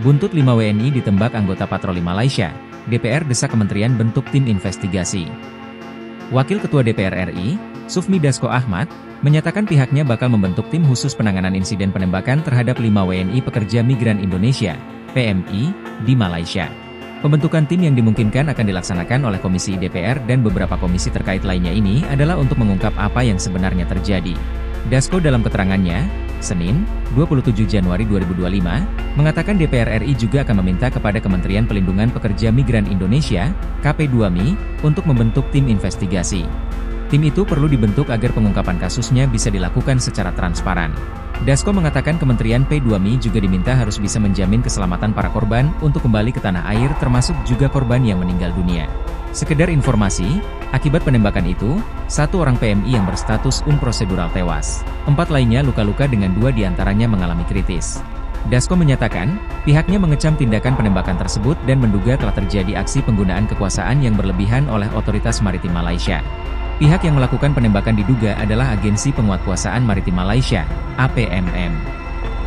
Buntut 5 WNI ditembak anggota patroli Malaysia, DPR desak kementerian bentuk tim investigasi. Wakil Ketua DPR RI, Sufmi Dasko Ahmad, menyatakan pihaknya bakal membentuk tim khusus penanganan insiden penembakan terhadap 5 WNI pekerja migran Indonesia, PMI, di Malaysia. Pembentukan tim yang dimungkinkan akan dilaksanakan oleh Komisi DPR dan beberapa komisi terkait lainnya ini adalah untuk mengungkap apa yang sebenarnya terjadi. Dasko dalam keterangannya, Senin, 27 Januari 2025, mengatakan DPR RI juga akan meminta kepada Kementerian Pelindungan Pekerja Migran Indonesia, KP2MI, untuk membentuk tim investigasi. Tim itu perlu dibentuk agar pengungkapan kasusnya bisa dilakukan secara transparan. Dasko mengatakan Kementerian P2MI juga diminta harus bisa menjamin keselamatan para korban untuk kembali ke tanah air termasuk juga korban yang meninggal dunia. Sekedar informasi, akibat penembakan itu, 1 orang PMI yang berstatus unprosedural tewas. 4 lainnya luka-luka dengan 2 diantaranya mengalami kritis. Dasko menyatakan, pihaknya mengecam tindakan penembakan tersebut dan menduga telah terjadi aksi penggunaan kekuasaan yang berlebihan oleh Otoritas Maritim Malaysia. Pihak yang melakukan penembakan diduga adalah Agensi Penguatkuasaan Maritim Malaysia, APMM.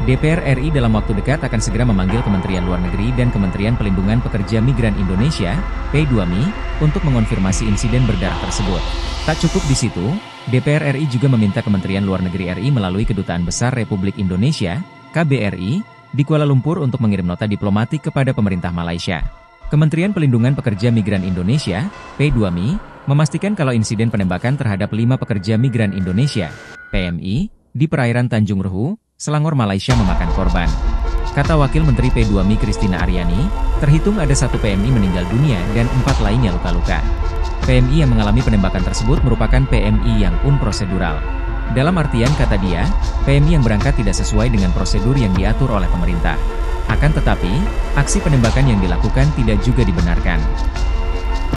DPR RI dalam waktu dekat akan segera memanggil Kementerian Luar Negeri dan Kementerian Pelindungan Pekerja Migran Indonesia, P2MI, untuk mengonfirmasi insiden berdarah tersebut. Tak cukup di situ, DPR RI juga meminta Kementerian Luar Negeri RI melalui Kedutaan Besar Republik Indonesia, KBRI, di Kuala Lumpur untuk mengirim nota diplomatik kepada pemerintah Malaysia. Kementerian Pelindungan Pekerja Migran Indonesia, P2MI, memastikan kalau insiden penembakan terhadap 5 pekerja migran Indonesia, PMI, di perairan Tanjung Ruhu, Selangor, Malaysia memakan korban. Kata Wakil Menteri P2MI Christina Aryani, terhitung ada 1 PMI meninggal dunia dan 4 lainnya luka-luka. PMI yang mengalami penembakan tersebut merupakan PMI yang unprosedural. Dalam artian kata dia, PMI yang berangkat tidak sesuai dengan prosedur yang diatur oleh pemerintah. Akan tetapi, aksi penembakan yang dilakukan tidak juga dibenarkan.